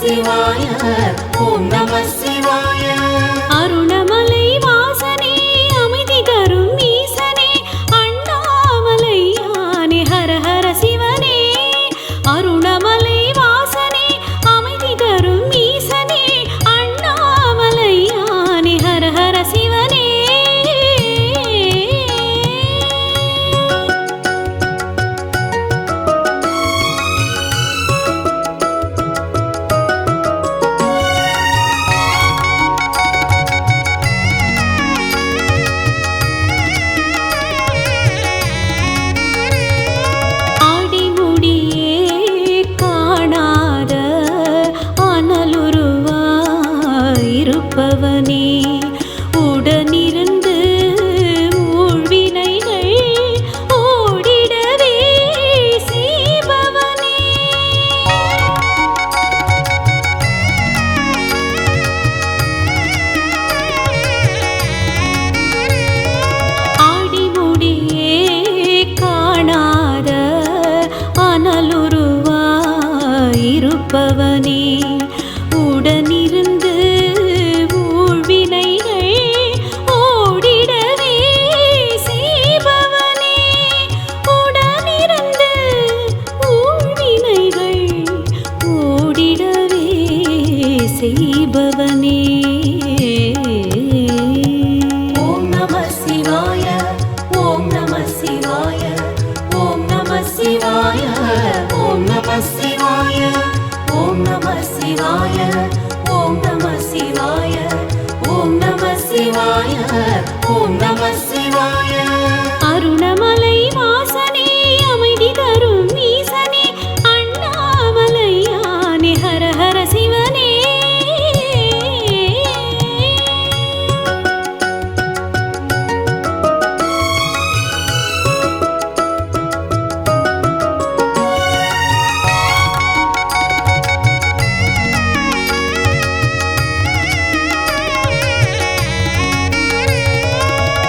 சிவாய ஓம் நம சிவாய. அருணமலை வாசனே அமைதி தரும் ஈசனே அண்ணாமலையானே ஹர ஹர சிவனே. அருணமலை வாசனே அமைதி தரும் ஈசனே அண்ணாமலையானே ஹர ஹர சிவனே. இருப்பவனே உடனிருந்து ஊழ்வினைகள் ஓடிடவே செய்பவனே. ஆடிமுடியே காணாத அனலுருவாயிருப்பவனே உடனிருந்து செய்பவனே. ஓம் நம சிவாய ஓம் நம சிவாய ஓம் நம சிவாய ஓம் நம சிவாய ஓம் நம சிவாய ஓம் நம சிவாய ஓம் நம சிவாய ஓம் நம சிவாய. அருணமலை வாசனே அமைதி தரும் ஈசனே அண்ணாமலையானே ஹர ஹர சிவனே.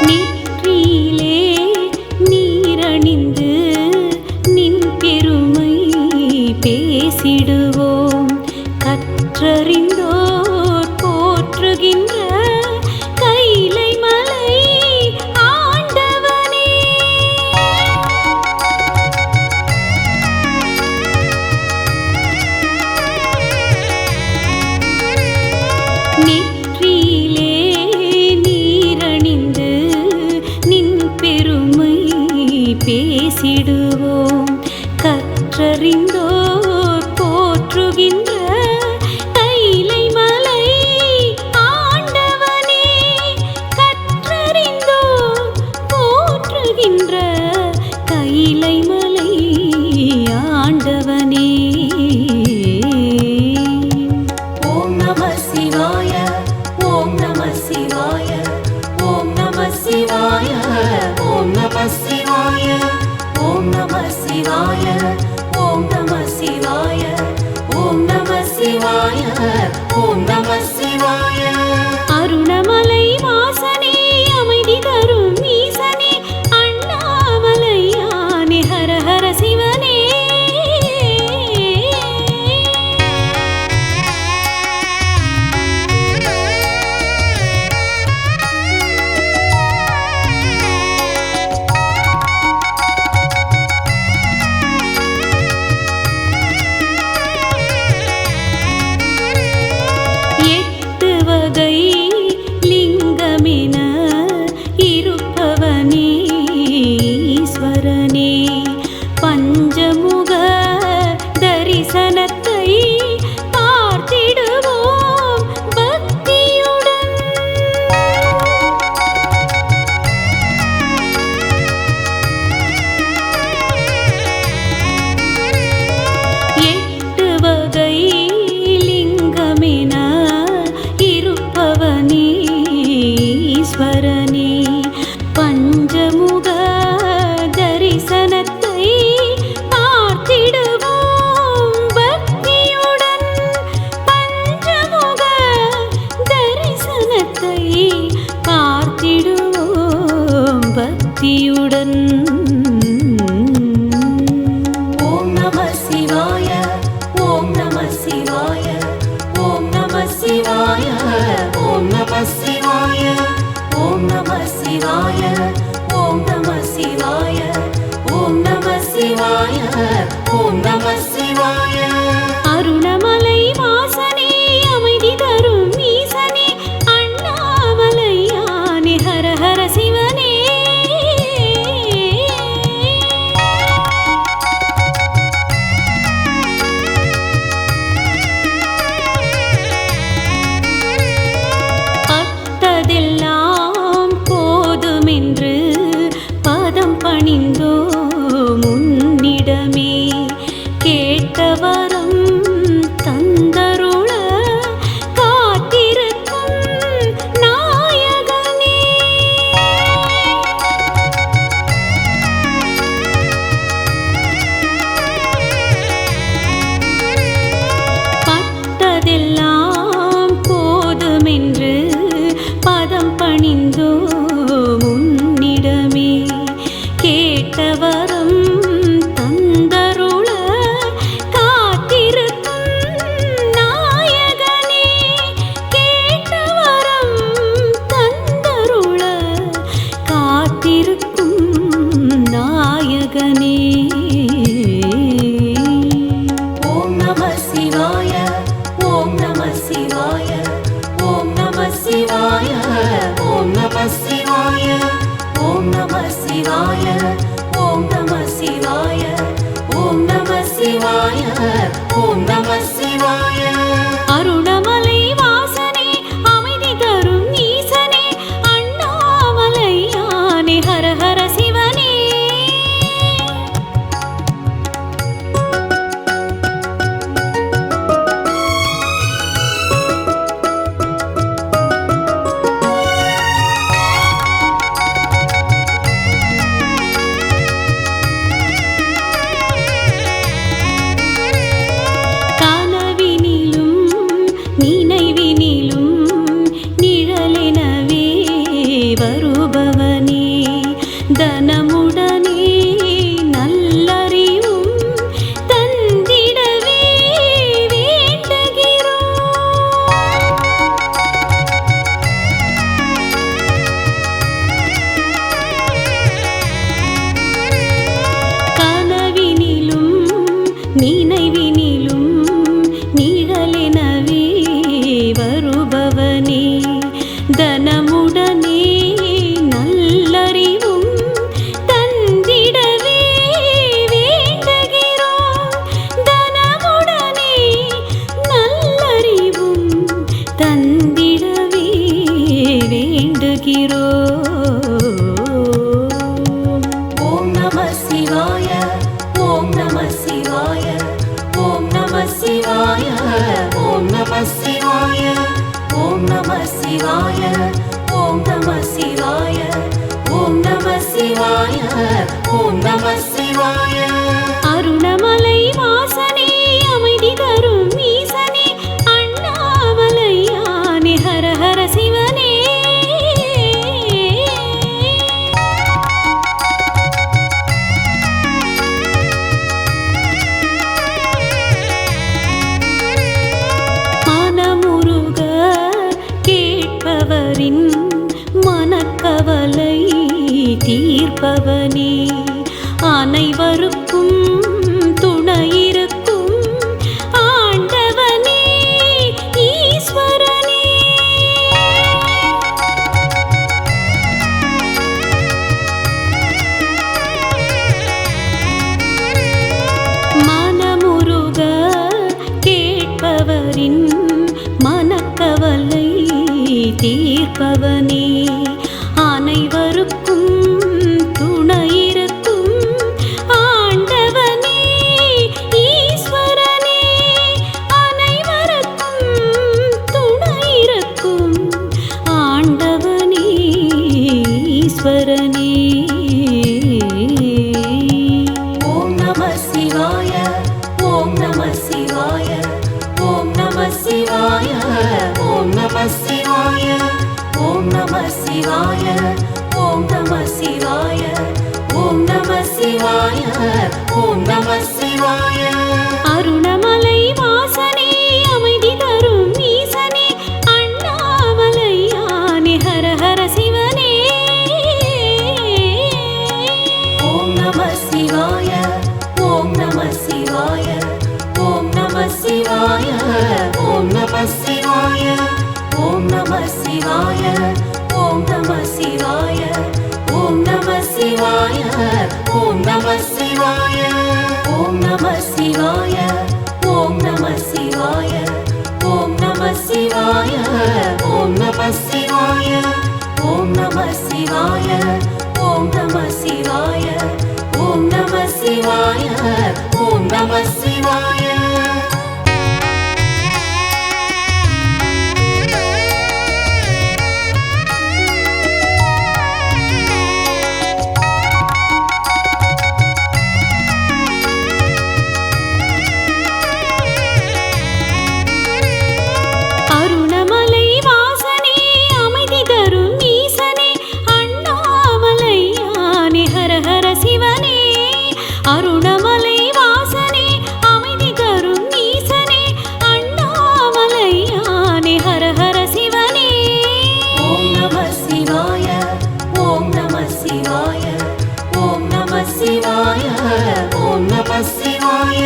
நெற்றியிலே நீரணிந்து நின் பெருமை பேசிடுவோம். கற்றறிந்தோர் போற்றுகின்ற கைலை மலை ஆண்டவனே. நெற்றியிலே நீரணிந்து நின் பெருமை பேசிடுவோம். கற்றறிந்தோர் போற்றுகின்ற கைலை மலை ஆண்டவனே. கற்றறிந்தோர் போற்றுகின்ற கைலை மலை ஆண்டவனே. ஓம் நம சிவாய ஓம் நம சிவாய ஓம் நம சிவாய ஓம் நம சிவாய ஓம் நம சிவாய ஓம் நம சிவாய ஓம் நம சிவாய ஓம் நம சிவாய. அருணமலை வாசனே அமைதி தரும் ஈசனே அண்ணாமலையானே ஹர ஹர சிவனே. சிவாய ஓம் நம சிவாய அருணமலை வாசனே அமைதி தரும் ஈசனே அண்ணாமலையானே ஹர ஹர சிவனே பட்டதெல்லாம் போதுமென்று பதம் பணிந்தோ முன்னிடமே கேட்டவரம் தந்தருள காத்திருக்கும் நாயகனே பட்டதெல்லாம் போதுமென்று பதம் பணிந்தோ முன்னிடமே கேட்டவரம் தந்தருள காத்திருக்கும் நாயகனே கேட்டவரம் தந்தருள காத்திருக்கும் நாயகனே ஓம் நம சிவாய ஓம் நம சிவாய ஓம் நம சிவாய ஓம் நம சிவாய ஓம் நம சிவாய ஓம் நம சிவாய ஓம் நம சிவாய ஓம் நம சிவாய அருணமலை வாசனே அமைதி தரும் ஈசனே அண்ணாமலையானே ஹர ஹர சிவனே கனவினிலும் நினைவினிலும் நிழலெனவே வருபவனே தனமுடனே நல்லறிவும் தந்திடவே வேண்டுகிறோம் கனவினிலும் நினைவினிலும் நிழலெனவே வருபவனே தனமுடனே நல்லறிவும் தந்திடவே வேண்டுகிறோம் தனமுடனே நல்லறிவும் தந்திடவே வேண்டுகிறோம் ஓம் நம சிவாய ஓம் நம சிவாய ஓம் நம சிவாய ஓம் நம சிவாய ஓம் நம சிவாய ஓம் நம சிவாய ஓம் நம சிவாய ஓம் நம சிவாய அருணமலை வாசனே அமைதி தரும் ஈசனே அண்ணாமலையானே ஹர ஹர சிவனே மனமுருக கேட்பவரின் மனக்கவலை தீர்ப்பவனே அனைவருக்கும் துணையிருக்கும் ஆண்டவனே ஈஸ்வரனே மனமுருக கேட்பவரின் மனக்கவலை தீர்ப்பவனே அனைவருக்கும் துணையிருக்கும் ஆண்டவனே ஈஸ்வரனே அனைவருக்கும் துணையிருக்கும் ஆண்டவனே ஈஸ்வரனே ஓம் நம சிவாய ஓம் நம சிவாய ஓம் நம சிவாய ஓம் நம சிவாய ஓம் நம சிவாய ஓம் நம சிவாய ஓம் நம சிவாய ஓம் நம சிவாய அருணமலை வாசனே அமைதி தரும் ஈசனே அண்ணாமலையானே ஹர ஹர சிவனே ஓம் நம சிவாய சிவாய ஓம் நம சிவாய ஓம் நம சிவாய ஓம் நம சிவாய ஓம் நம சிவாய ஓம் நம சிவாய ஓம் நம சிவாய ஓம் நம சிவாய ஓம் நம சிவாய அருணமலை வாசனே அமைதி தரும் ஈசனே அண்ணாமலையானே ஹர ஹர சிவனே ஓம் நம சிவாய ஓம் நம சிவாய ஓம் நம சிவாய ஓம் நம சிவாய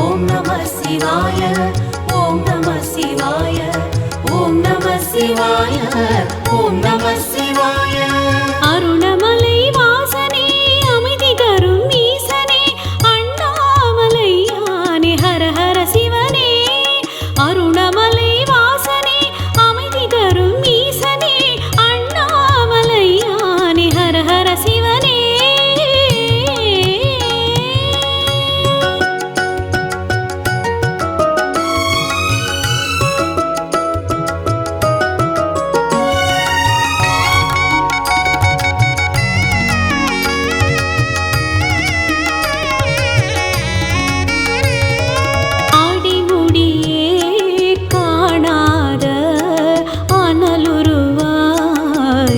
ஓம் நம சிவாய ஓம் நம சிவாய ஓம் நம சிவாய ஓம் நம சிவாய அருணமலை வாசனே அமைதி தரும் ஈசனே அண்ணாமலையானே ஹர ஹர சிவனே அருணமலை வாசனே அமைதி தரும் ஈசனே அண்ணாமலையானே ஹர ஹர சிவனே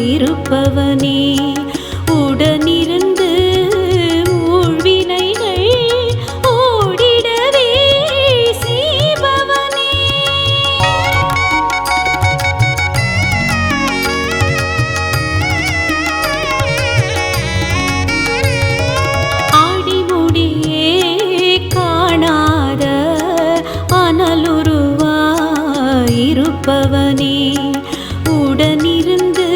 இருப்பவனே உடனிருந்து ஊழ்வினைகள் ஓடிடவே செய்பவனே ஆடிமுடியே காணாத அனலுருவாயிருப்பவனே உடனிருந்து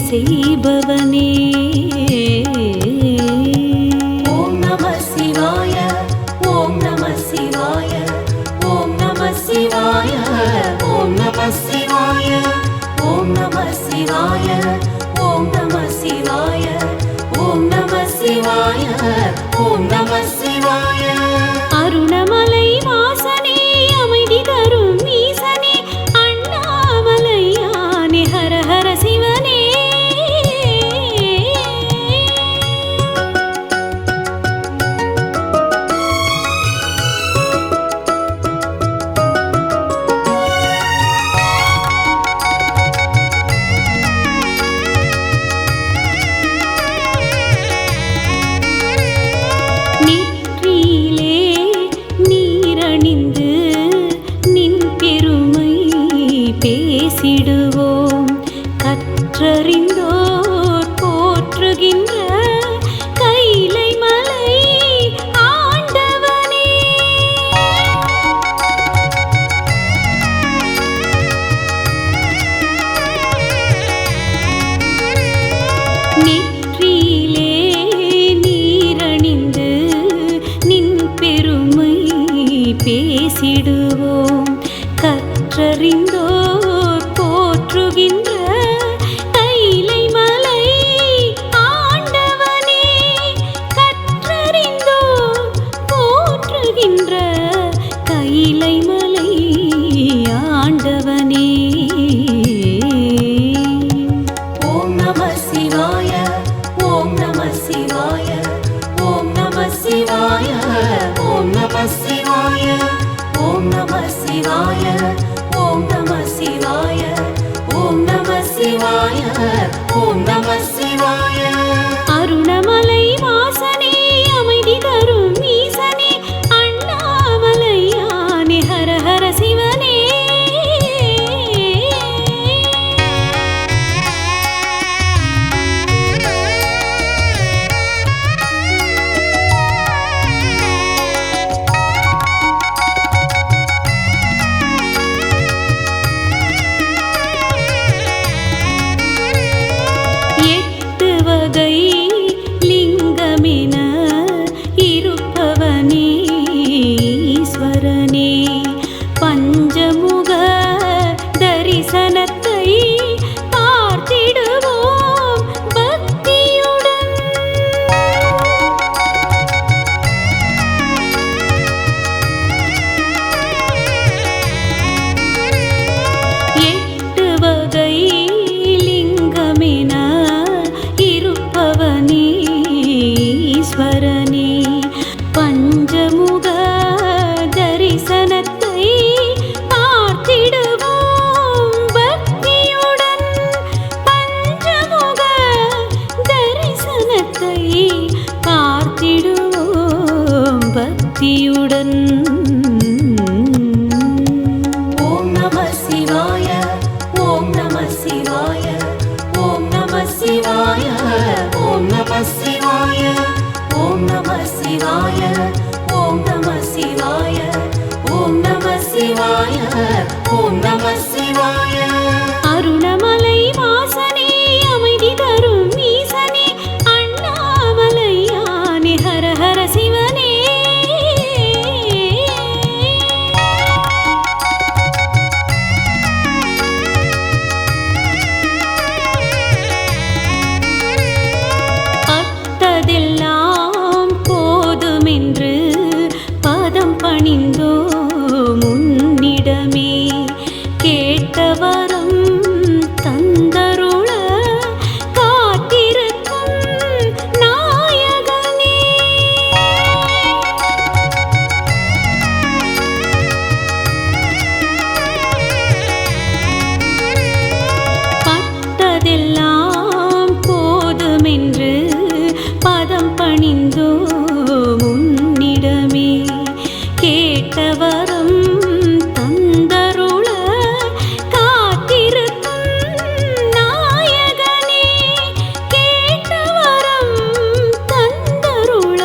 செய்பவனே ஓம் நம சிவாய ஓம் நம சிவாய ஓம் நம சிவாய ஓம் நம சிவாய ஓம் நம சிவாய ஓம் நம சிவாய ஓம் நம சிவாய ஓம் நம சிவாய அருணமலை வாசனே அமைதி தரும் ஈசனே அண்ணாமலையானே ஹர ஹர சிவனே நெற்றியிலே நீரணிந்து நின் பெருமை பேசிடுவோம் கற்றறிந்தோர் போற்றுகின்ற கைலை மலை ஆண்டவனே நெற்றியிலே நீரணிந்து நின் பெருமை பேசிடுவோம் கற்றறிந்தோர் போற்றுகின்ற கைலை மலை ஆண்டவனே கற்றறிந்தோர் போற்றுகின்ற கைலை மலை ஆண்டவனே ஓம் நம சிவாய ஓம் நம சிவாய ஓம் நம சிவாய ஓம் நம சிவாய ஓம் நம சிவாய ஓம் நம சிவாய ஓம் நம சிவாய ஓம் நம சிவாய அருணமலை வாசனே அமைதி தரும் ஈசனே அண்ணா புத்தியுடன் ஓம் நம சிவாய ஓம் நம சிவாய ஓம் நம சிவாய ஓம் நம சிவாய ஓம் நம சிவாய ஓம் நம சிவாய ஓம் நம சிவாய ஓம் நம சிவாய அருணமலை வாசனே அமைதி தரும் ஈசனே அண்ணாமலையானே ஹர ஹர சிவனே அத்ததெல்லாம் போதுமென்று பதம் பணிந்தோ முன்னிடமே கேட்டவரம் தந்தருள காத்திருக்கும் நாயகனே பட்டதெல்லாம் போதுமென்று பதம் பணிந்தோ முன்னிடமே கேட்டவரம் தந்தருள காத்திருக்கும் நாயகனே கேட்டவரம் தந்தருள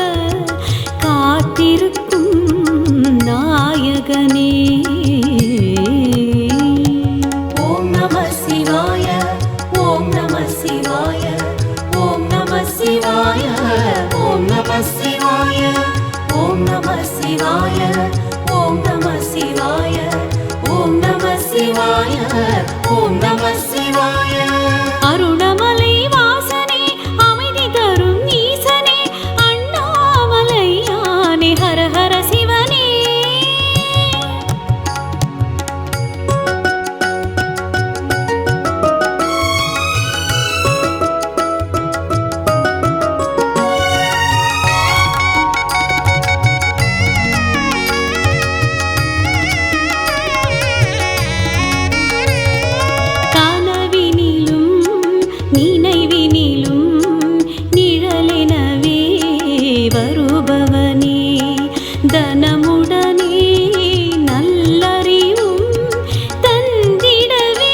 காத்திருக்கும் நாயகனே ஓம் நம சிவாய ஓம் நம சிவாய ஓம் நம சிவாய ஓம் நம சிவாய ஓம் நம சிவாய ஓம் நம சிவாய ஓம் நம சிவாய ஓம் நம சிவாய அருணமலை வாசனே அமைதி தரும் ஈசனே அண்ணாமலையானே ஹர ஹர சிவனே கனவினிலும் நினைவினிலும் நிழலெனவே வருபவனே தனமுடனே நல்லறிவும் தந்திடவே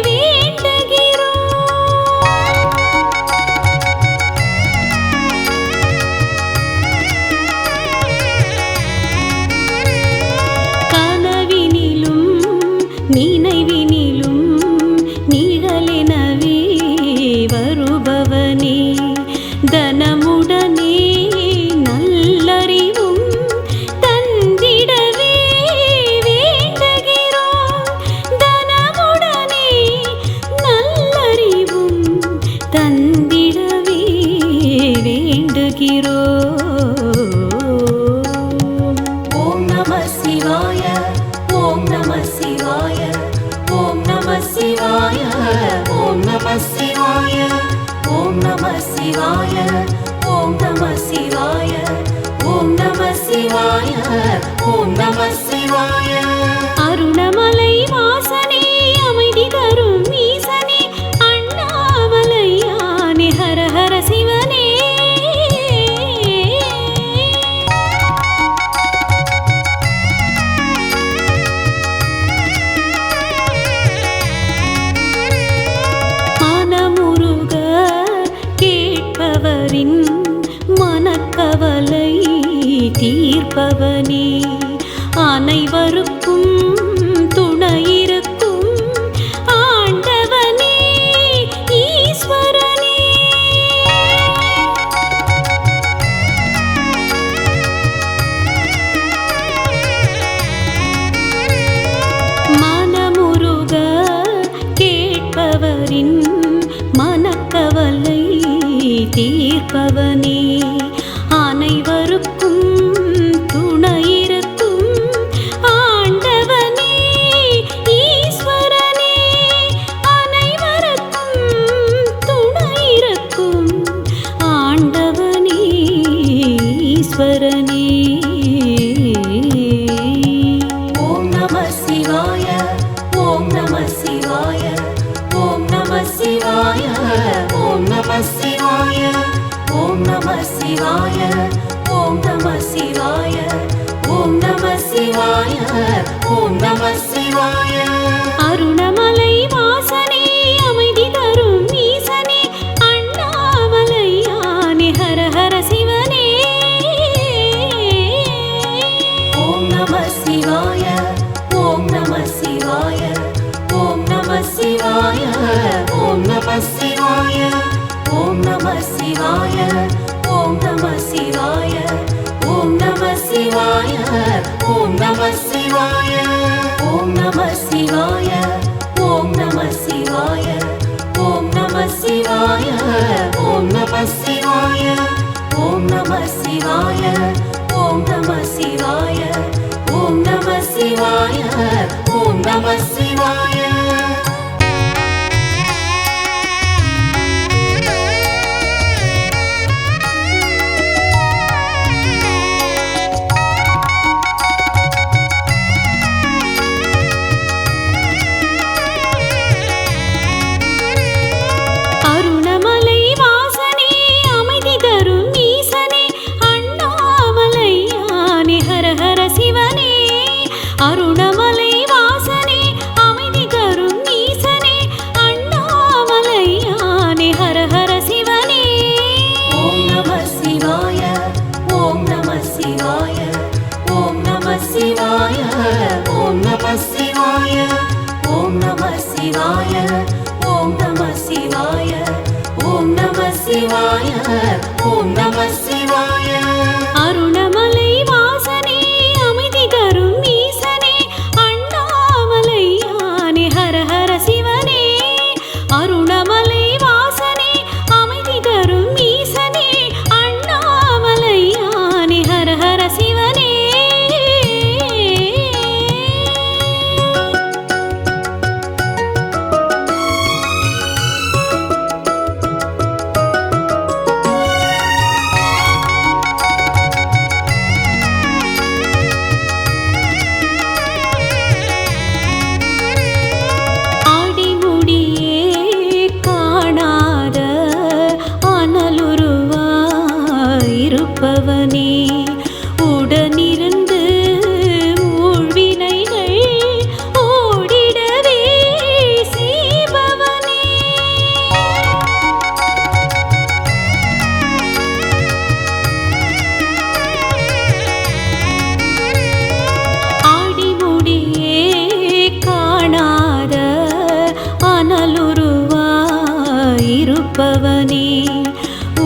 வேண்டுகிறோம் கனவினிலும் நினைவினிலும் நிழலெனவே வருபவனே தனமுடனே நல்லறிவும் தந்திடவே வேண்டுகிறோம் தனமுடனே நல்லறிவும் தந்திடவே வேண்டுகிறோம் ஓம் நம சிவாய ஓம் நம சிவாய ஓம் நம சிவாய ஓம் நம சிவாய ஓம் நம சிவாய ஓம் நம சிவாய ஓம் நம சிவாய ஓம் நம சிவாய அருணமலை வாசனே அமைதி தரும் ஈசனே அண்ணாமலையானே ஹர ஹர சிவனே மனமுருக கேட்பவரின் மனக்கவலை தீர்ப்பவனே அனைவருக்கும் துணையிருக்கும் ஆண்டவனே ஈஸ்வரனே மனமுருக கேட்பவரின் மனக்கவலை தீர்ப்பவனே அனைவருக்கும் துணையிருக்கும் ஆண்டவனே ஈஸ்வரனே அனைவருக்கும் துணையிருக்கும் ஆண்டவனே ஈஸ்வரனே ஓம் நம சிவாய ஓம் நம சிவாய ஓம் நம சிவாய ஓம் நம சிவாய ஓம் நம சிவாய ஓம் நம சிவாய அருணமலை வாசனே அமைதி தரும் ஈசனே அண்ணாமலையானே ஹர ஹர சிவனே ஓம் நம சிவாய ஓம் நம சிவாய ஓம் நம சிவாய ஓம் நம சிவாய ஓம் நம சிவாய ஓம் நம சிவாய ஓம் நம சிவாய ஓம் நம சிவாய ஓம் நம சிவாய ஓம் நம சிவாய ஓம் நம சிவாய ஓம் நம சிவாய ஓம் நம சிவாய ஓம் நம சிவாய ஓம் நம சிவாய ஓம் நம சிவாய அருணமலை வாசனே அமைதி தரும் ஈசனே அண்ணாமலையானே ஹர ஹர சிவனே அருணமலை வாசனே அமைதி தரும் ஈசனே அண்ணாமலையானே ஹர ஹர சிவனே ஓம் நம சிவாய ஓம் நம சிவாய ஓம் நம சிவாய ஓம் நம சிவாய ஓம் நம சிவாய ஓம் நம சிவாய ஓம் நம சிவாய ஓம் நம சிவாய அருணமலை வாசனே அமைதி தரும் ஈசனே அண்ணாமலையானே ஹர ஹர சிவனே அருணமலை வாசனே அமைதி தரும் ஈசனே அண்ணாமலையானே ஹர ஹர சிவனே ஆடிமுடியே காணாத அனலுருவாயிருப்பவனே உடனிருந்து ஊழ்வினைகள் ஓடிடவே செய்பவனே ஆடிமுடியே காணாத அனலுருவாயிருப்பவனே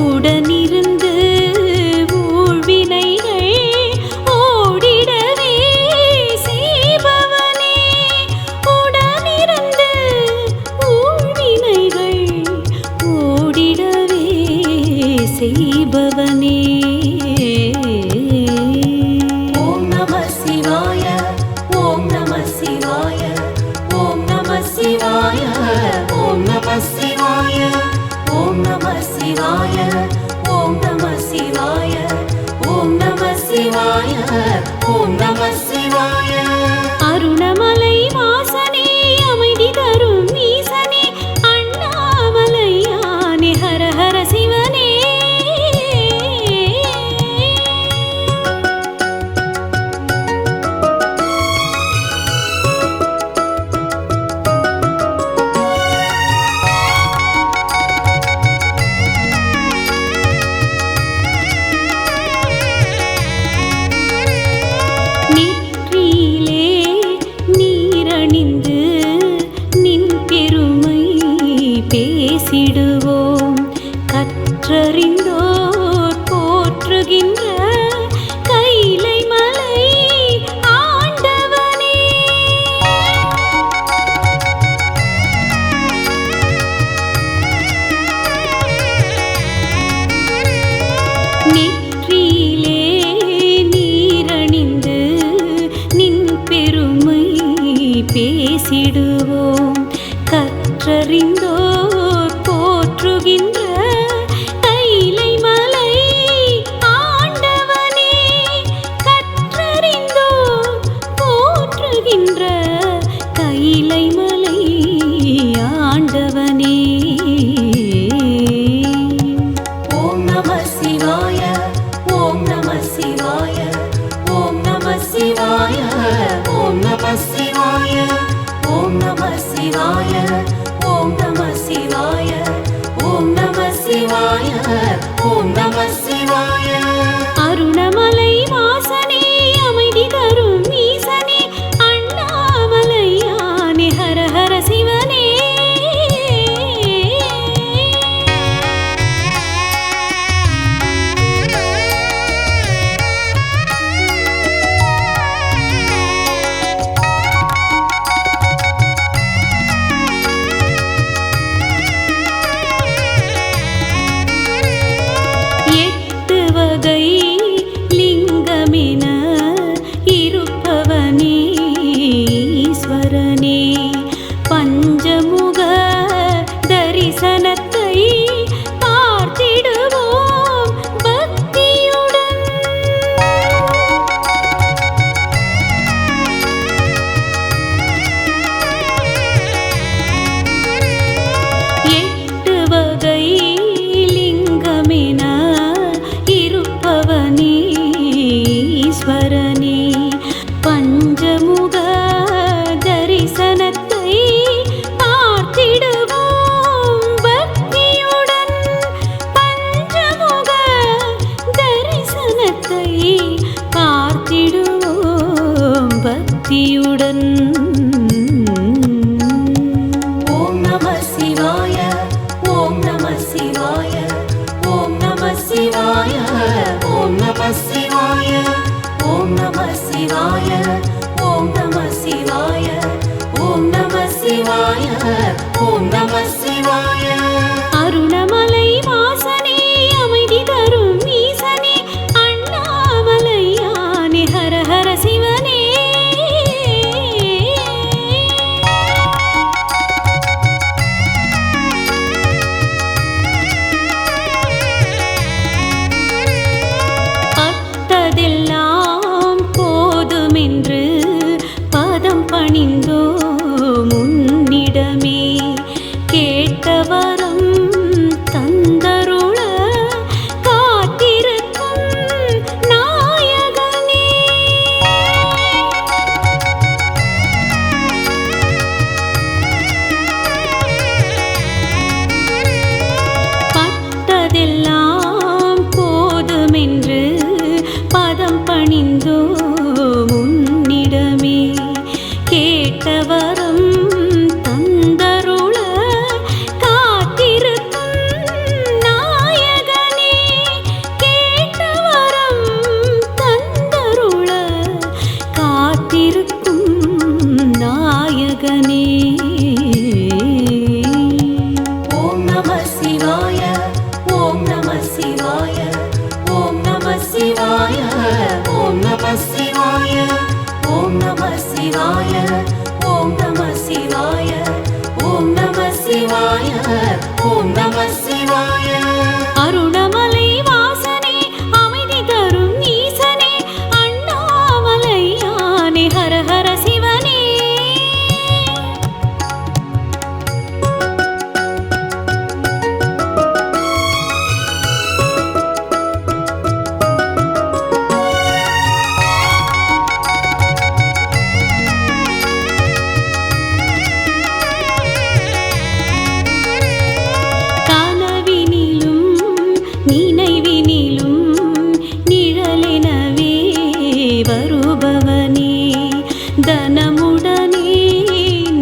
உடனிருந்து ஊழ்வினைகள் ஓடிடவே செய்பவனே உடனிருந்து ஊழ்வினைகள் ஓடிடவே செய்பவனே ஓம் நம சிவாய ஓம் நம சிவாய ஓம் நம சிவாய ஓம் நம சிவாய ஓம் நம சிவாய ஓம் நம சிவாய ஓம் நம சிவாய ஓம் நம சிவாய அருணமலை வாசனே அமைதி தரும் ஈசனே அண்ணாமலையானே ஹர ஹர சிவனே நெற்றியிலே நீரணிந்து நின் பெருமை பேசிடுவோம் கற்றறிந்தோர் போற்றுகின்ற கைலை மலை ஆண்டவனே நெற்றியிலே நீரணிந்து நின் பெருமை பேசிடுவோம் கற்றறிந்தோர் போற்றுகின்ற கைலை மலை ஆண்டவனே கற்றறிந்தோர் போற்றுகின்ற கைலை மலை ஆண்டவனே ஓம் நம சிவாய ஓம் நம சிவாய ஓம் நம சிவாய புத்தியுடன் ஓம் நம சிவாய ஓம் நம சிவாய ஓம் நம சிவாய ஓம் நம சிவாய ஓம் நம சிவாய ஓம் நம சிவாய ஓம் நம சிவாய ஓம் நம சிவாய அருணமலை வாசனே அமைதி தரும் ஈசனே அண்ணாமலையானே ஹர ஹர சிவனே பட்டதெல்லாம் போதுமென்று பதம் பணிந்தோ முன்னிடமே கேட்டவரம் தந்தருள காத்திருக்கும் நாயகனே பட்டதெல்லாம் போதுமென்று பதம் பணிந்தோ முன்னிடமே கேட்டவரம் தந்தருள காத்திருக்கும் நாயகனே கேட்டவரம் தந்தருள காத்திருக்கும் நாயகனே ஓம் நம சிவாய ஓம் நம சிவாய ஓம் நம சிவாய ஓம் நம சிவாய ஓம் நம சிவாய ஓம் நம சிவாய ஓம் நம சிவாய ஓம் நம சிவாய அருணமலை வாசனே அமைதி தரும் ஈசனே அண்ணாமலையானே ஹர ஹர சிவனே கனவினிலும் நினைவினிலும் நிழலெனவே வருபவனே தனமுடனே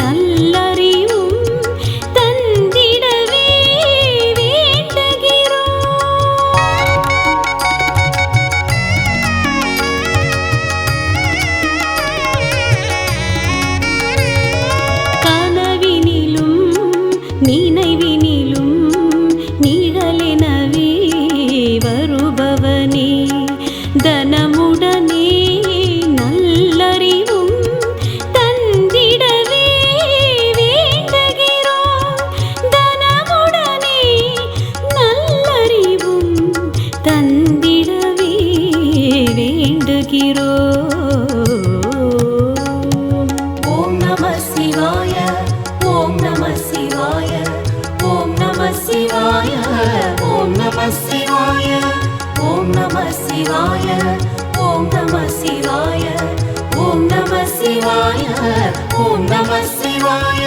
நல்லறிவும் தந்திடவே வேண்டுகிறோம் கனவினிலும் நினைவினிலும் நிழலெனவே வருபவனே தனமுடனே நல்லறிவும் தந்திடவே வேண்டுகிறோம் தனமுடனே நல்லறிவும் தந்திடவே வேண்டுகிறோம் ஓம் நம சிவாய ஓம் நம சிவாய ஓம் நம சிவாய ஓம் நம சிவாய ஓம் நம சிவாய ஓம் நம சிவாய ஓம் நம சிவாய ஓம் நம சிவாய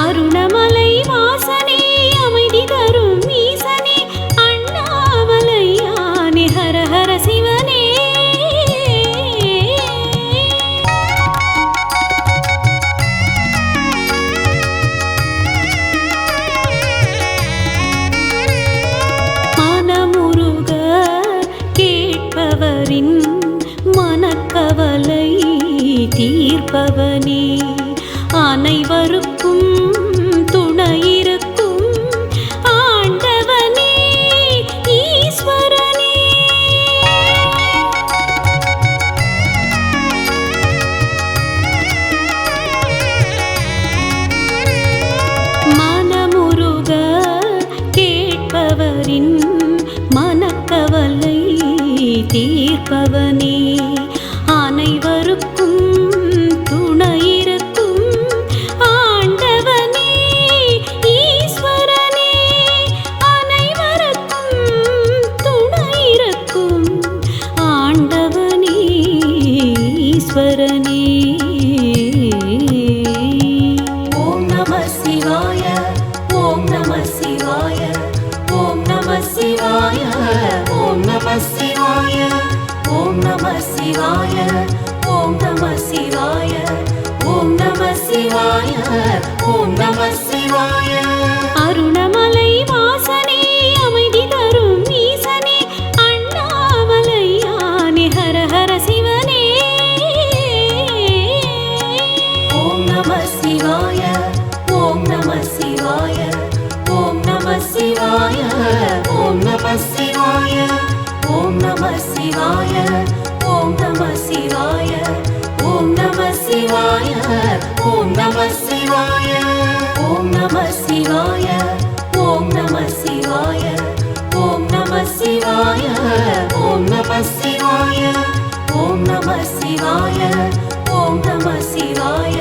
அருணமலை வாசனே அமைதி தரும் ஈசனே அண்ணாமலையானே ஹர ஹர சிவனே மனமுருக கேட்பவரின் மனக்கவலை தீர்ப்பவனே அனைவருக்கும் துணையிருக்கும் ஆண்டவனே ஈஸ்வரனே மனமுருக கேட்பவரின் மனக்கவலை தீர்ப்பவனே அனைவருக்கும் துணையிருக்கும் ஆண்டவனே ஈஸ்வரனே அனைவருக்கும் துணையிருக்கும் ஆண்டவனே ஈஸ்வரனே ஓம் நம சிவாய ஓம் நம சிவாய ஓம் நம சிவாய ஓம் நம சிவாய ஓம் நம சிவாய ஓம் நம சிவாய சிவாய ஓம் நம சிவாய ஓம் நம சிவாய ஓம் நம சிவாய ஓம் நம சிவாய ஓம் நம சிவாய ஓம் நம சிவாய ஓம் நம சிவாய ஓம் நம சிவாய ஓம் நம சிவாய ஓம் நம சிவாய